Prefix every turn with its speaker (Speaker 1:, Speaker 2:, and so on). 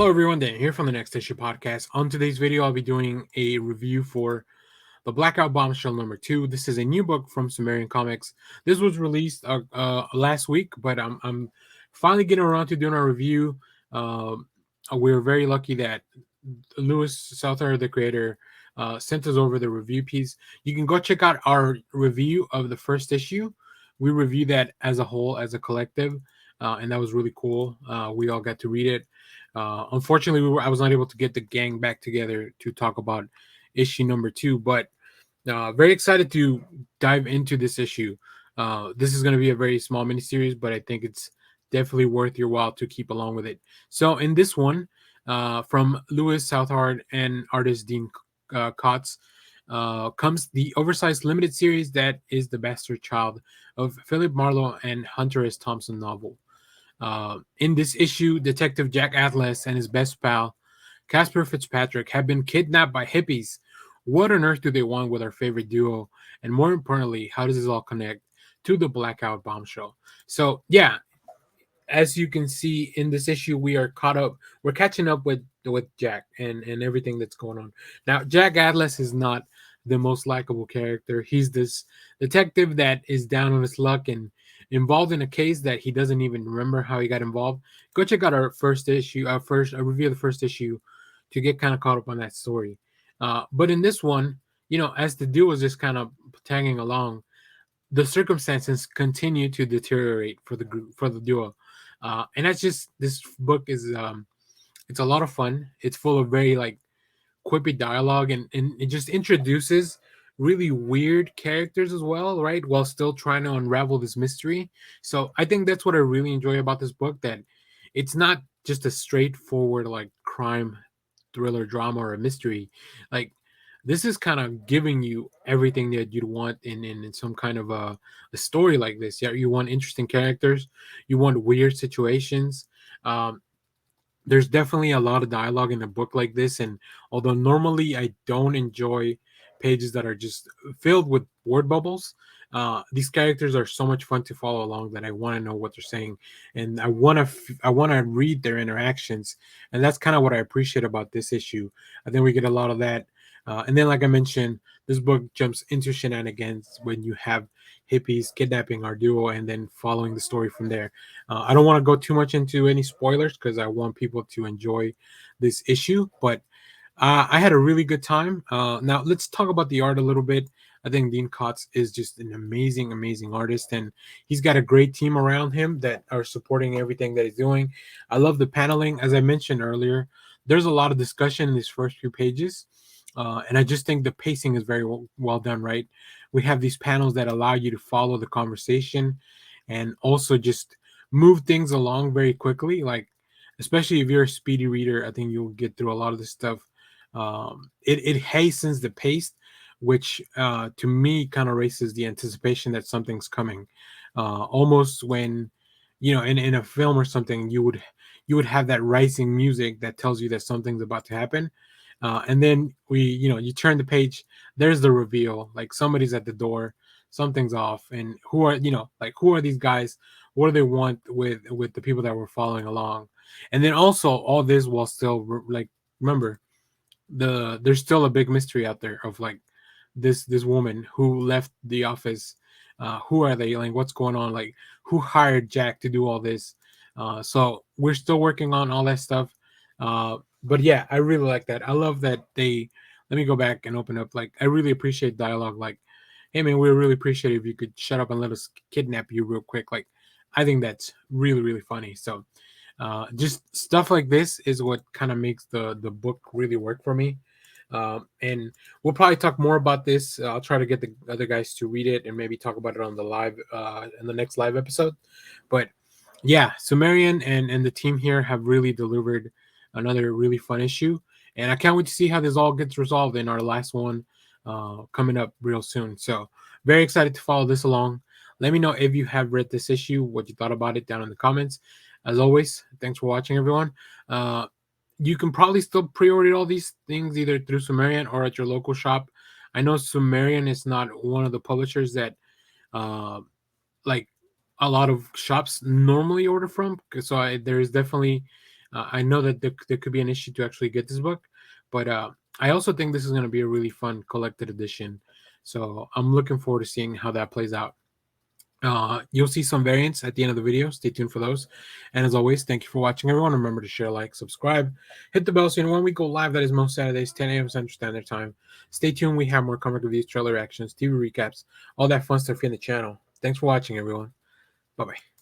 Speaker 1: everyone, Dan here from the Next Issue Podcast. On today's video, I'll be doing a review for the Blackout Bombshell number 2. This is a new book from Sumerian Comics. This was released last week, but I'm finally getting around to doing a review. We're very lucky that Louis Southard, the creator, sent us over the review piece. You can go check out our review of the first issue. We reviewed that as a whole, as a collective, and that was really cool. We all got to read it. Unfortunately, I was not able to get the gang back together to talk about issue number 2, but very excited to dive into this issue. This is going to be a very small miniseries, but I think it's definitely worth your while to keep along with it. So in this one, from Louis Southard and artist Dean Kotz, comes the oversized limited series that is the bastard child of Philip Marlowe and Hunter S. Thompson novel. In this issue, Detective Jack Atlas and his best pal, Casper Fitzpatrick, have been kidnapped by hippies. What on earth do they want with our favorite duo? And more importantly, how does this all connect to the Blackout Bombshell? So, yeah, as you can see in this issue, we're catching up with Jack and everything that's going on. Now, Jack Atlas is not the most likable character. He's this detective that is down on his luck and involved in a case that he doesn't even remember how he got involved. Go check out our first issue, a review of the first issue, to get kind of caught up on that story. But in this one, as the duo is just kind of tagging along, the circumstances continue to deteriorate for the group, for the duo. And that's just, this book is it's a lot of fun. It's full of very quippy dialogue, and it just introduces really weird characters as well, right? While still trying to unravel this mystery. So I think that's what I really enjoy about this book, that it's not just a straightforward crime thriller drama or a mystery. Like, this is kind of giving you everything that you'd want in some kind of a story like this. Yeah, you want interesting characters, you want weird situations. There's definitely a lot of dialogue in a book like this, and although normally I don't enjoy pages that are just filled with word bubbles, these characters are so much fun to follow along that I want to know what they're saying, and I want to read their interactions, and that's kind of what I appreciate about this issue. I think we get a lot of that. And then, like I mentioned, this book jumps into shenanigans when you have hippies kidnapping our duo and then following the story from there. I don't want to go too much into any spoilers because I want people to enjoy this issue, but I had a really good time. Now, let's talk about the art a little bit. I think Dean Kotz is just an amazing, amazing artist, and he's got a great team around him that are supporting everything that he's doing. I love the paneling. As I mentioned earlier, there's a lot of discussion in these first few pages. And I just think the pacing is very well done, right? We have these panels that allow you to follow the conversation and also just move things along very quickly. Like, especially if you're a speedy reader, I think you'll get through a lot of this stuff. It hastens the pace, which to me kind of raises the anticipation that something's coming. Almost when, in a film or something, you would have that rising music that tells you that something's about to happen. And then you turn the page, there's the reveal, like somebody's at the door, something's off, and who are these guys? What do they want with the people that we're following along? And then also all this while still remember, there's still a big mystery out there of this woman who left the office. Who are they? Like, what's going on? Like, who hired Jack to do all this? So we're still working on all that stuff. But yeah, I really like that. I love that let me go back and open up. Like, I really appreciate dialogue. Like, hey man, we really appreciate it if you could shut up and let us kidnap you real quick. Like, I think that's really, really funny. So just stuff like this is what kind of makes the book really work for me. And we'll probably talk more about this. I'll try to get the other guys to read it and maybe talk about it on the live in the next live episode. But yeah, Sumerian and the team here have really delivered another really fun issue, and I can't wait to see how this all gets resolved in our last one coming up real soon. So very excited to follow this along. Let me know if you have read this issue, what you thought about it down in the comments. As always, thanks for watching, everyone. You can probably still pre-order all these things either through Sumerian or at your local shop. I know Sumerian is not one of the publishers that like a lot of shops normally order from, so there is definitely I know that there could be an issue to actually get this book, but I also think this is going to be a really fun collected edition. So I'm looking forward to seeing how that plays out. You'll see some variants at the end of the video. Stay tuned for those. And as always, thank you for watching, everyone. Remember to share, like, subscribe, hit the bell so you know when we go live. That is most Saturdays, 10 a.m. Central Standard Time. Stay tuned. We have more comic reviews, trailer reactions, TV recaps, all that fun stuff here in the channel. Thanks for watching, everyone. Bye-bye.